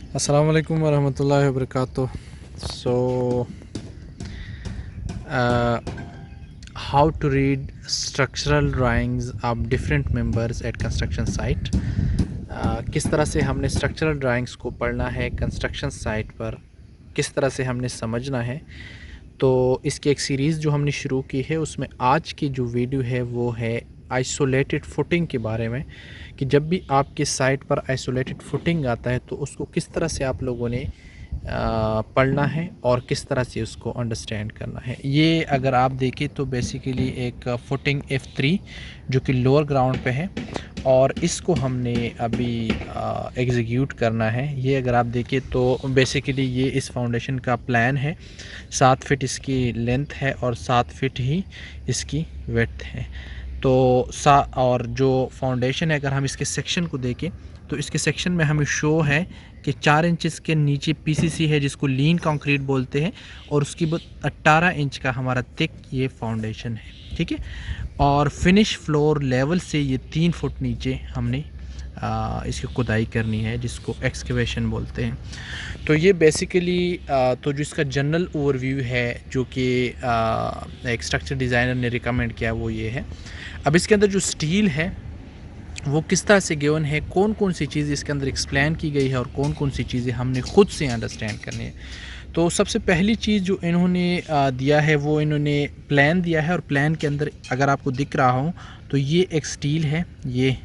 Assalamu alaikum warahmatullahi wabarakatuh. So, uh, how to read structural drawings of different members at construction site. किस तरह से हमने structural drawings को पढ़ना है कंस्ट्रक्शन साइट पर, किस तरह से हमने समझना है। तो इसकी एक सीरीज़ जो हमने शुरू की है उसमें आज की जो वीडियो है वो है आइसोलेटेड फुटिंग के बारे में, कि जब भी आपके साइट पर आइसोलेटेड फुटिंग आता है तो उसको किस तरह से आप लोगों ने पढ़ना है और किस तरह से उसको अंडरस्टैंड करना है। ये अगर आप देखें तो बेसिकली एक फुटिंग F3 जो कि लोअर ग्राउंड पे है और इसको हमने अभी एग्जीक्यूट करना है। ये अगर आप देखें तो बेसिकली ये इस फाउंडेशन का प्लान है। 7 फीट इसकी लेंथ है और 7 फीट ही इसकी विड्थ है। तो और जो फाउंडेशन है अगर हम इसके सेक्शन को देखें तो इसके सेक्शन में हमें शो है कि 4 इंचेस के नीचे पीसीसी है जिसको लीन कंक्रीट बोलते हैं और उसकी बाद 18 इंच का हमारा थिक ये फाउंडेशन है, ठीक है। और फिनिश फ्लोर लेवल से ये 3 फुट नीचे हमने इसकी खुदाई करनी है जिसको एक्सकेवेशन बोलते हैं। तो ये बेसिकली तो जो इसका जनरल ओवरव्यू है जो कि एक स्ट्रक्चर डिज़ाइनर ने रिकमेंड किया वो ये है। अब इसके अंदर जो स्टील है वो किस तरह से गिवन है, कौन कौन सी चीज़ें इसके अंदर एक्सप्लेन की गई है और कौन कौन सी चीज़ें हमने ख़ुद से अंडरस्टैंड करनी है। तो सबसे पहली चीज़ जो इन्होंने दिया है वो इन्होंने प्लान दिया है और प्लान के अंदर अगर आपको दिख रहा हो तो ये एक स्टील है, ये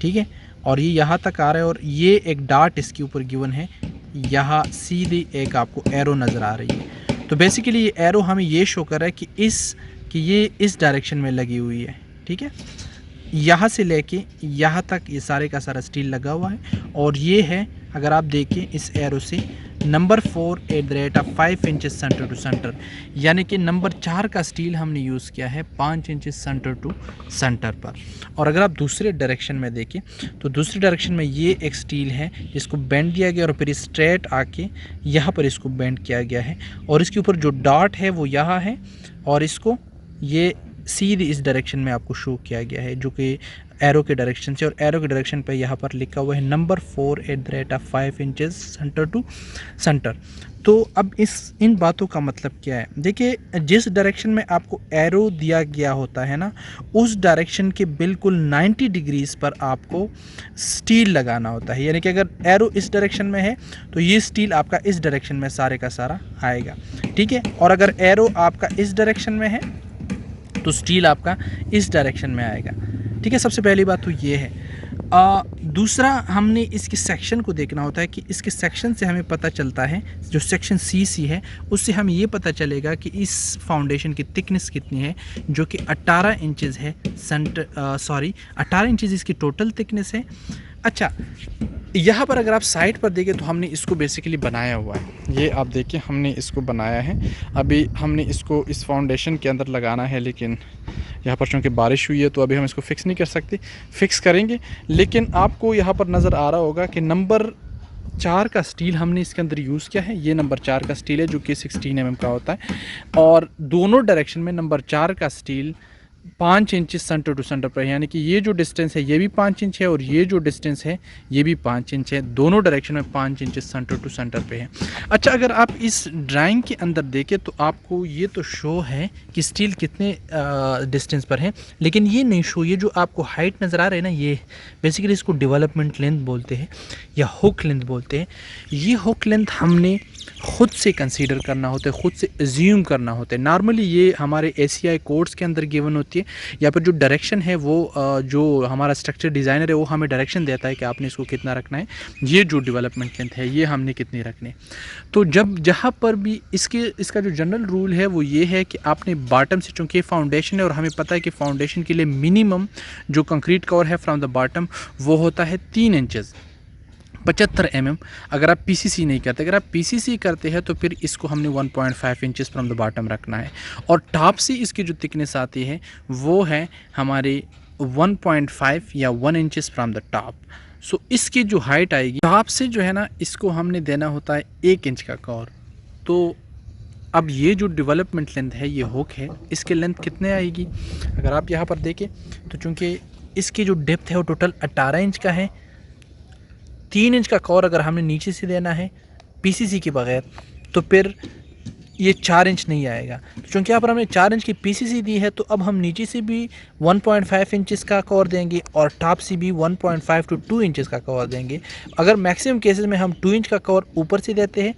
ठीक है, और ये यहाँ तक आ रहा है और ये एक डार्ट इसके ऊपर गिवन है, यहाँ सीधी एक आपको एरो नज़र आ रही है। तो बेसिकली ये एरो हमें ये शो कर रहा है कि ये इस डायरेक्शन में लगी हुई है, ठीक है। यहाँ से लेके यहाँ तक ये सारे का सारा स्टील लगा हुआ है और ये है अगर आप देखें इस एरो से number 4 @ 5 inches centre to centre, यानी कि नंबर 4 का स्टील हमने यूज़ किया है 5 इंचेस सेंटर टू सेंटर पर। और अगर आप दूसरे डायरेक्शन में देखें तो दूसरी डायरेक्शन में ये एक स्टील है जिसको बेंड दिया गया और फिर स्ट्रेट आके यहाँ पर इसको बेंड किया गया है और इसके ऊपर जो डॉट है वो यहाँ है और इसको ये सीधी इस डायरेक्शन में आपको शो किया गया है जो कि एरो के डायरेक्शन से, और एरो के डायरेक्शन पे यहाँ पर लिखा हुआ है number 4 @ 5 inches centre to centre. तो अब इन बातों का मतलब क्या है, देखिए जिस डायरेक्शन में आपको एरो दिया गया होता है ना उस डायरेक्शन के बिल्कुल 90 डिग्रीज पर आपको स्टील लगाना होता है। यानी कि अगर एरो इस डायरेक्शन में है तो ये स्टील आपका इस डायरेक्शन में सारे का सारा आएगा, ठीक है। और अगर एरो आपका इस डायरेक्शन में है तो स्टील आपका इस डायरेक्शन में आएगा, ठीक है। सबसे पहली बात तो ये है। दूसरा हमने इसके सेक्शन को देखना होता है कि इसके सेक्शन से हमें पता चलता है, जो सेक्शन सी है उससे हमें ये पता चलेगा कि इस फाउंडेशन की थिकनेस कितनी है जो कि 18 इंचेस है 18 इंचेस इसकी टोटल थिकनेस है। अच्छा, यहाँ पर अगर आप साइड पर देखें तो हमने इसको बेसिकली बनाया हुआ है, ये आप देखिए हमने इसको बनाया है। अभी हमने इसको इस फाउंडेशन के अंदर लगाना है लेकिन यहाँ पर चूँकि बारिश हुई है तो अभी हम इसको फिक्स नहीं कर सकते, फिक्स करेंगे। लेकिन आपको यहाँ पर नज़र आ रहा होगा कि नंबर 4 का स्टील हमने इसके अंदर यूज़ किया है। ये नंबर 4 का स्टील है जो कि 16 mm का होता है और दोनों डायरेक्शन में नंबर 4 का steel 5 inch centre to centre पर, यानी कि ये जो डिस्टेंस है ये भी 5 इंच है और ये जो डिस्टेंस है ये भी 5 इंच है, दोनों डायरेक्शन में 5 इंच सेंटर टू सेंटर पे है। अच्छा, अगर आप इस ड्राइंग के अंदर देखें तो आपको ये तो शो है कि स्टील कितने डिस्टेंस पर है, लेकिन ये नहीं शो, ये जो आपको हाइट नज़र आ रहा है ना ये बेसिकली इसको डेवलपमेंट लेंथ बोलते हैं या हुक लेंथ बोलते हैं। ये हुक लेंथ हमने ख़ुद से कंसीडर करना होता है, ख़ुद से एज्यूम करना होता है। नॉर्मली ये हमारे ACI कोड्स के अंदर गिवन होती है, या पर जो डायरेक्शन है वो जो हमारा स्ट्रक्चर डिज़ाइनर है वो हमें डायरेक्शन देता है कि आपने इसको कितना रखना है, ये जो डेवलपमेंट लेंथ है ये हमने कितनी रखनी है। तो जहाँ पर भी इसका जो जनरल रूल है वो ये है कि आपने बॉटम से, चूँकि फाउंडेशन है और हमें पता है कि फाउंडेशन के लिए मिनिमम जो कंक्रीट कवर है फ्रॉम द बॉटम वो होता है 3 इंचज़ 75 mm। अगर आप PCC नहीं करते, अगर आप PCC करते हैं तो फिर इसको हमने 1.5 इंचेस फ्रॉम द बॉटम रखना है और टॉप से इसकी जो थिकनेस आती है वो है हमारी 1.5 या 1 इंचेस फ्रॉम द टॉप। सो इसकी जो हाइट आएगी टॉप से जो है ना इसको हमने देना होता है 1 इंच का कवर। तो अब ये जो डेवलपमेंट लेंथ है ये हुक है, इसके लेंथ कितने आएगी अगर आप यहाँ पर देखें तो चूँकि इसकी जो डेप्थ है वो टोटल 18 इंच का है 3 इंच का कवर अगर हमने नीचे से देना है पीसीसी के बगैर, तो फिर ये 4 इंच नहीं आएगा। तो चूँकि यहाँ पर हमने 4 इंच की पीसीसी दी है, तो अब हम नीचे से भी 1.5 इंचेस का कवर देंगे और टॉप से भी 1.5 टू 2 इंचेस का कवर देंगे। अगर मैक्सिमम केसेस में हम 2 इंच का कवर ऊपर से देते हैं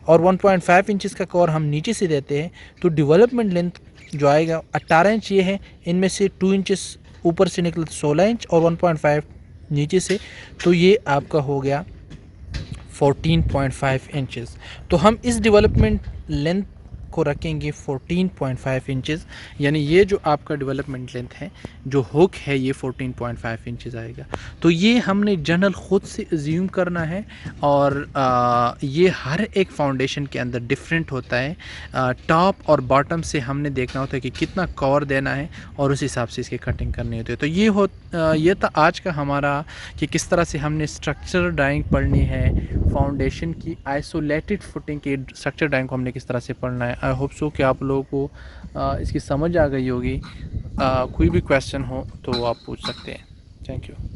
और 1.5 इंचेस का कवर हम नीचे से देते हैं, तो डेवलपमेंट लेंथ जो आएगा 18 इंच ये है, इनमें से 2 इंचेस ऊपर से निकले 16 इंच और 1.5 नीचे से, तो ये आपका हो गया 14.5 इंचेस। तो हम इस डेवलपमेंट लेंथ को रखेंगे 14.5 इंचेस, यानी ये जो आपका डेवलपमेंट लेंथ है, जो हुक है, ये 14.5 इंचेस आएगा। तो ये हमने जनरल ख़ुद से अज्यूम करना है और ये हर एक फाउंडेशन के अंदर डिफरेंट होता है। टॉप और बॉटम से हमने देखना होता है कि कितना कवर देना है और उस हिसाब से इसकी कटिंग करनी होती है। तो ये था आज का हमारा कि किस तरह से हमने स्ट्रक्चरल ड्राइंग पढ़नी है, फाउंडेशन की आइसोलेटेड फुटिंग की स्ट्रक्चर ड्राइंग को हमने किस तरह से पढ़ना है। आई होप सो कि आप लोगों को इसकी समझ आ गई होगी। कोई भी क्वेश्चन हो तो आप पूछ सकते हैं। Thank you.